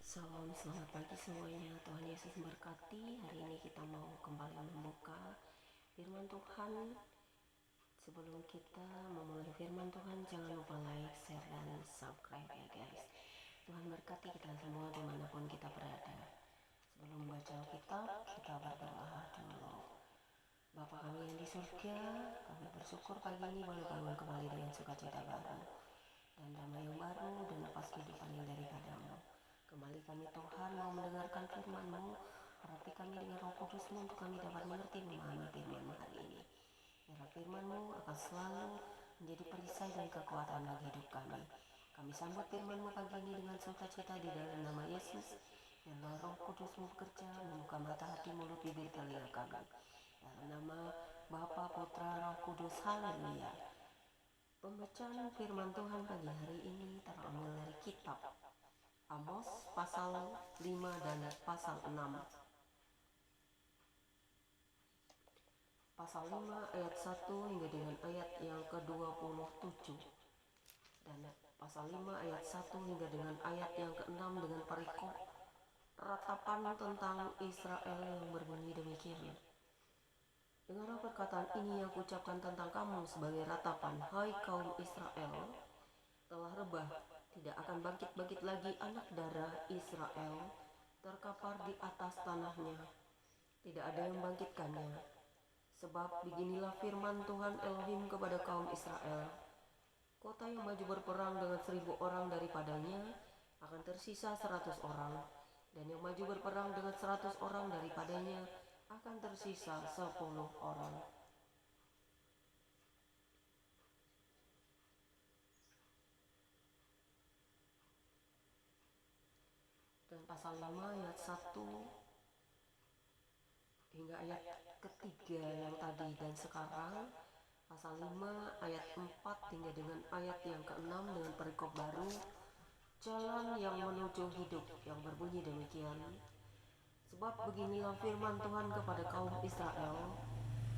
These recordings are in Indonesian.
Salam, selamat pagi semuanya. Tuhan Yesus memberkati. Hari ini kita mau kembali membuka firman Tuhan. Sebelum kita memulai firman Tuhan, jangan lupa like, share, dan subscribe ya guys. Tuhan berkati kita semua dimanapun kita berada. Sebelum membaca Alkitab, kita berdoa dulu. Bapa kami yang di surga, kami bersyukur pagi ini boleh bangun kembali dengan sukacita baru dan damai yang baru dan lepas kehidupan yang daripadamu. Kembali kami Tuhan mau mendengarkan firman-Mu, urapi kami dengan Roh Kudus-Mu untuk kami dapat mengerti memahami firman-Mu hari ini. Biarlah firman-Mu akan selalu menjadi perisai dan kekuatan bagi hidup kami. Kami sambut firman-Mu pagi ini dengan sukacita di dalam nama Yesus. Biarlah Roh Kudus-Mu bekerja, membuka mata hati, mulut, bibir, telinga kami. Dalam nama Bapa, Putra, Roh Kudus, haleluya. Pembacaan firman Tuhan pagi hari ini terambil dari kitab Amos pasal 5 dan pasal 6. Pasal 5 ayat 1 hingga dengan ayat yang ke-27. Dan pasal 5 ayat 1 hingga dengan ayat yang ke-6 dengan perikop ratapan tentang Israel yang berbunyi demikian. Dengarlah perkataan ini yang kuucapkan tentang kamu sebagai ratapan, hai kaum Israel. Telah rebah, tidak akan bangkit-bangkit lagi anak darah Israel, terkapar di atas tanahnya. Tidak ada yang bangkitkannya. Sebab beginilah firman Tuhan Elohim kepada kaum Israel. Kota yang maju berperang dengan 1.000 orang daripadanya akan tersisa 100 orang. Dan yang maju berperang dengan 100 orang daripadanya akan tersisa 10 orang. Dan pasal 5 ayat 1 hingga ayat ketiga yang tadi, dan sekarang pasal 5 ayat 4 hingga dengan ayat yang ke-6 dengan perikop baru, jalan yang menuju hidup, yang berbunyi demikian. Sebab beginilah firman Tuhan kepada kaum Israel,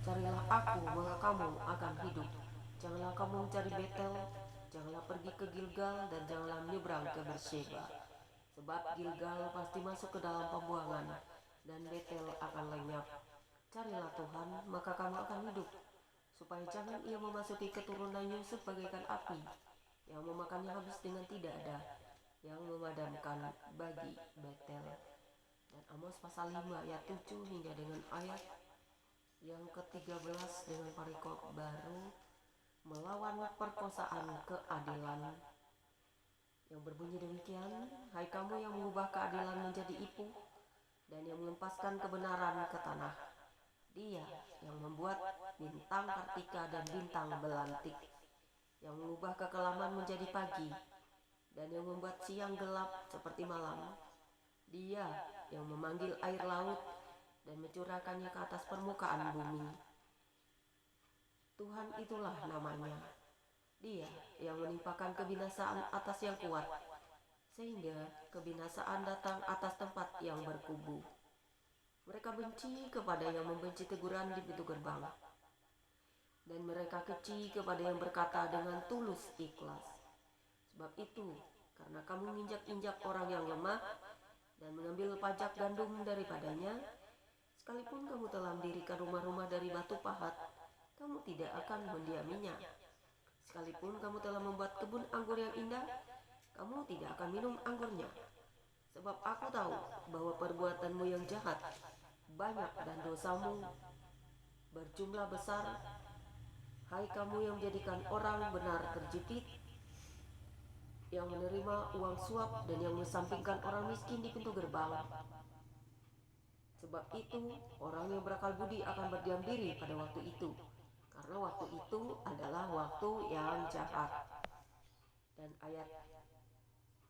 carilah aku maka kamu akan hidup. Janganlah kamu mencari Betel, janganlah pergi ke Gilgal, dan janganlah menyeberang ke Beersheba. Sebab Gilgal pasti masuk ke dalam pembuangan, dan Betel akan lenyap. Carilah Tuhan, maka kamu akan hidup, supaya jangan ia memasuki keturunan Yusuf bagaikan api, yang memakannya habis dengan tidak ada, yang memadamkan bagi Betel. Dan Amos pasal 5 ayat 7 hingga dengan ayat yang ke-13 dengan perikop baru, melawan perkosaan keadilan, yang berbunyi demikian. Hai kamu yang mengubah keadilan menjadi ipuh, dan yang melepaskan kebenaran ke tanah. Dia yang membuat bintang kartika dan bintang belantik, yang mengubah kekelaman menjadi pagi, dan yang membuat siang gelap seperti malam. Dia yang memanggil air laut dan mencurahkannya ke atas permukaan bumi. Tuhan itulah namanya. Dia yang menimpakan kebinasaan atas yang kuat, sehingga kebinasaan datang atas tempat yang berkubu. Mereka benci kepada yang membenci teguran di pintu gerbang, dan mereka keji kepada yang berkata dengan tulus ikhlas. Sebab itu, karena kamu menginjak-injak orang yang lemah dan mengambil pajak gandum daripadanya, sekalipun kamu telah mendirikan rumah-rumah dari batu pahat, kamu tidak akan mendiaminya. Sekalipun kamu telah membuat kebun anggur yang indah, kamu tidak akan minum anggurnya. Sebab aku tahu bahwa perbuatanmu yang jahat banyak dan dosamu berjumlah besar. Hai kamu yang menjadikan orang benar terjepit, yang menerima uang suap, dan yang mengesampingkan orang miskin di pintu gerbang. Sebab itu, orang yang berakal budi akan berdiam diri pada waktu itu, karena waktu itu adalah waktu yang jahat. Dan ayat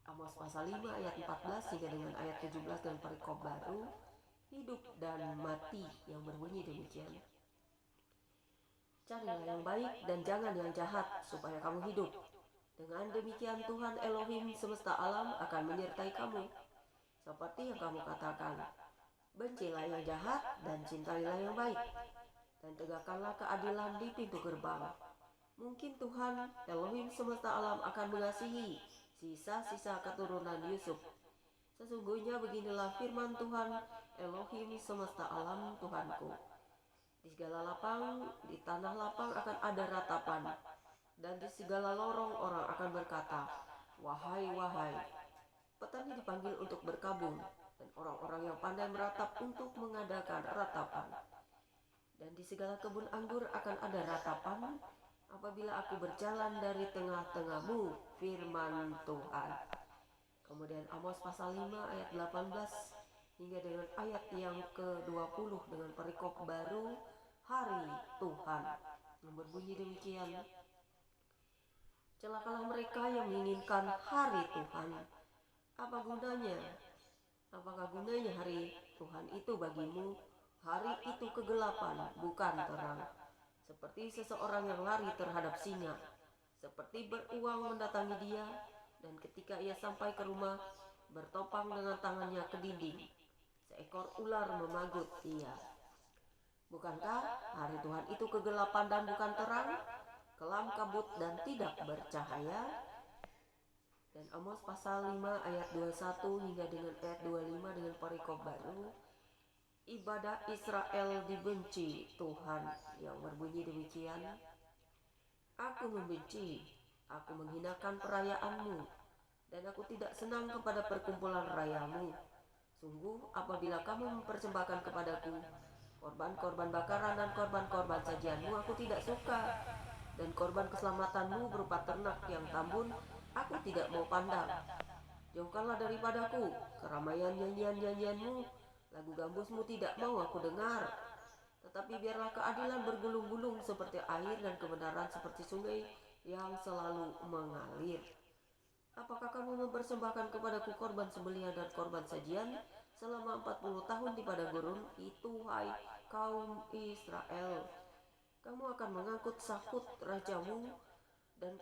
Amos pasal 5 ayat 14 hingga dengan ayat 17 dan perikop baru, hidup dan mati, yang berbunyi demikian. Carilah yang baik dan jangan yang jahat, supaya kamu hidup. Dengan demikian Tuhan Elohim semesta alam akan menyertai kamu. Seperti yang kamu katakan, bencilah yang jahat dan cintailah yang baik, dan tegakkanlah keadilan di pintu gerbang. Mungkin Tuhan Elohim semesta alam akan mengasihi sisa-sisa keturunan Yusuf, Sesungguhnya beginilah firman Tuhan Elohim semesta alam Tuhanku. Di segala lapang, di tanah lapang akan ada ratapan, dan di segala lorong orang akan berkata, wahai, wahai. Petani dipanggil untuk berkabung, dan orang-orang yang pandai meratap untuk mengadakan ratapan. Dan di segala kebun anggur akan ada ratapan, apabila aku berjalan dari tengah-tengahmu, firman Tuhan. Kemudian Amos pasal 5 ayat 18 hingga dengan ayat yang ke-20 dengan perikop baru hari Tuhan yang berbunyi demikian. Celakalah mereka yang menginginkan hari Tuhan. Apa gunanya? Apakah gunanya hari Tuhan itu bagimu? Hari itu kegelapan, bukan terang. Seperti seseorang yang lari terhadap singa, seperti beruang mendatangi dia, dan ketika ia sampai ke rumah, bertopang dengan tangannya ke dinding. Seekor ular memagut dia. Bukankah hari Tuhan itu kegelapan dan bukan terang, kelam kabut dan tidak bercahaya? Dan Amos pasal 5 ayat 21 hingga dengan ayat 25 dengan perikop baru, ibadah Israel dibenci Tuhan yang berbunyi demikian. Aku membenci, aku menghinakan perayaanmu, dan aku tidak senang kepada perkumpulan rayamu. Sungguh apabila kamu mempersembahkan kepadaku korban-korban bakaran dan korban-korban sajianmu, aku tidak suka. Dan korban keselamatanmu berupa ternak yang tambun, aku tidak mau pandang. Jauhkanlah daripadaku keramaian nyanyian-nyanyianmu, lagu gambusmu tidak mau aku dengar. Tetapi biarlah keadilan bergulung-gulung seperti air dan kebenaran seperti sungai yang selalu mengalir. Apakah kamu mempersembahkan kepadaku korban sembelihan dan korban sajian selama 40 tahun di padang gurun? Itu hai kaum Israel. Kamu akan mengangkut Sahut rajamu dan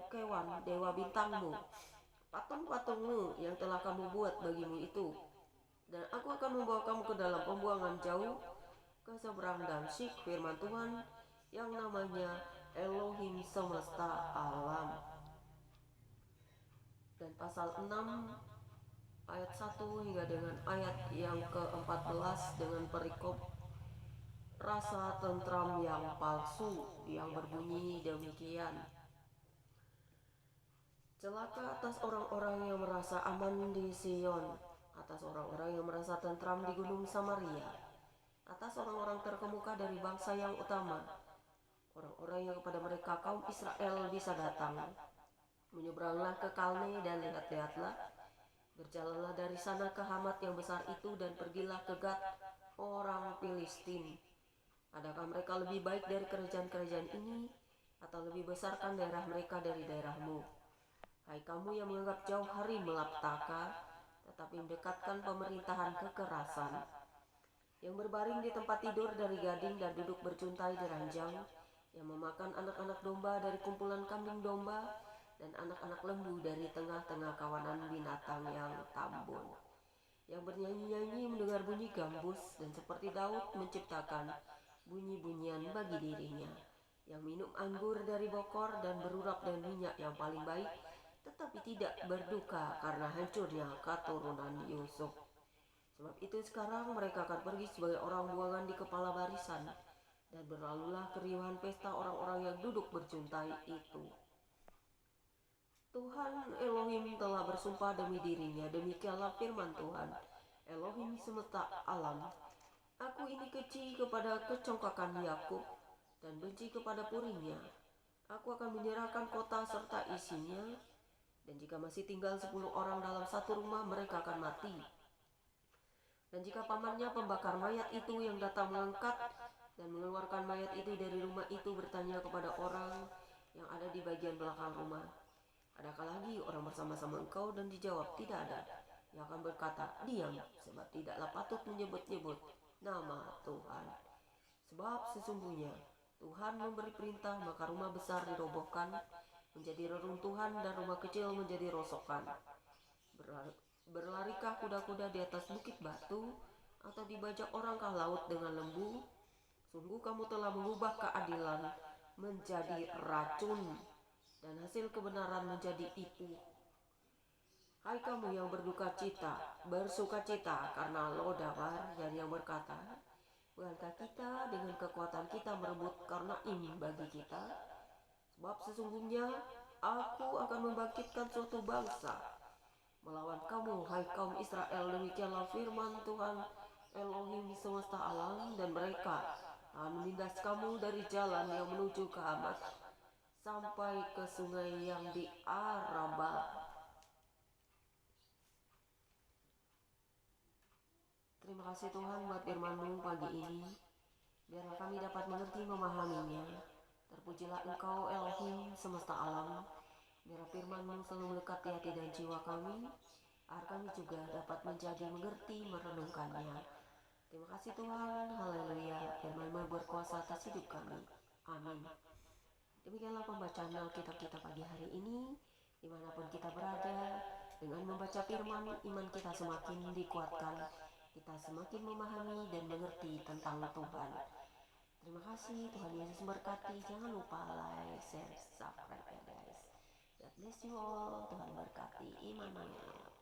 Kewan dewa bintangmu, patung-patungmu yang telah kamu buat bagimu itu. Dan aku akan membawa kamu ke dalam pembuangan jauh, ke seberang Damsyik, firman Tuhan yang namanya Elohim semesta alam. Dan pasal 6 ayat 1 hingga dengan ayat yang ke-14 dengan perikop rasa tentram yang palsu yang berbunyi demikian. Celaka atas orang-orang yang merasa aman di Sion, atas orang-orang yang merasa tentram di gunung Samaria, atas orang-orang terkemuka dari bangsa yang utama, orang-orang yang kepada mereka kaum Israel bisa datang. Menyeberanglah ke Kalne dan lihat-lihatlah, berjalanlah dari sana ke Hamat yang besar itu dan pergilah ke Gat orang Filistin. Adakah mereka lebih baik dari kerajaan-kerajaan ini, atau lebih besarkan daerah mereka dari daerahmu? Hai kamu yang menganggap jauh hari melaptaka, tetapi mendekatkan pemerintahan kekerasan, yang berbaring di tempat tidur dari gading dan duduk bercuntai di ranjang, yang memakan anak-anak domba dari kumpulan kambing domba, dan anak-anak lembu dari tengah-tengah kawanan binatang yang tambun, yang bernyanyi-nyanyi mendengar bunyi gambus, dan seperti Daud menciptakan bunyi-bunyian bagi dirinya, yang minum anggur dari bokor dan berurap dengan minyak yang paling baik, tetapi tidak berduka karena hancurnya keturunan Yusuf. Sebab itu sekarang mereka akan pergi sebagai orang buangan di kepala barisan, dan berlalulah keriuhan pesta orang-orang yang duduk bercuntai itu. Tuhan Elohim telah bersumpah demi dirinya, demikianlah firman Tuhan Elohim semesta alam. Aku ini keji kepada kecongkakan Yakub dan benci kepada puringnya. Aku akan menyerahkan kota serta isinya, dan jika masih tinggal 10 orang dalam satu rumah, mereka akan mati. Dan jika pamannya pembakar mayat itu yang datang mengangkat dan mengeluarkan mayat itu dari rumah itu bertanya kepada orang yang ada di bagian belakang rumah, adakah lagi orang bersama-sama engkau? Dan dijawab, tidak ada. Ia akan berkata, diam, sebab tidaklah patut menyebut-nyebut nama Tuhan. Sebab sesungguhnya Tuhan memberi perintah, maka rumah besar dirobohkan menjadi reruntuhan dan rumah kecil menjadi rosokan. Berlarikah kuda-kuda di atas bukit batu, atau dibajak orangkah laut dengan lembu? Sungguh kamu telah mengubah keadilan menjadi racun, dan hasil kebenaran menjadi ipuh. Hai kamu yang berduka cita, bersuka cita karena Lodabar dan yang berkata, bukankah kita dengan kekuatan kita merebut karena ini bagi kita? Sebab sesungguhnya aku akan membangkitkan suatu bangsa melawan kamu, hai kaum Israel. Demikianlah firman Tuhan Elohim semesta alam, dan mereka akan menindas kamu dari jalan yang menuju ke Hamat sampai ke sungai yang di Araba. Terima kasih Tuhan buat firman-Mu pagi ini. Biarlah kami dapat mengerti memahaminya. Terpujilah Engkau Elohim semesta alam. Biarlah firman-Mu selalu melekat di hati dan jiwa kami, agar kami juga dapat menjadi mengerti merenungkannya. Terima kasih Tuhan, haleluya. Firman-Mu berkuasa atas hidup kami. Amin. Demikianlah pembacaan Alkitab kita pagi hari ini. Dimanapun kita berada, dengan membaca firman, iman kita semakin dikuatkan. Kita semakin memahami dan mengerti tentang Tuhan. Terima kasih, Tuhan Yesus memberkati. Jangan lupa like, share, subscribe ya guys. God bless you all. Tuhan berkati. Immanuel.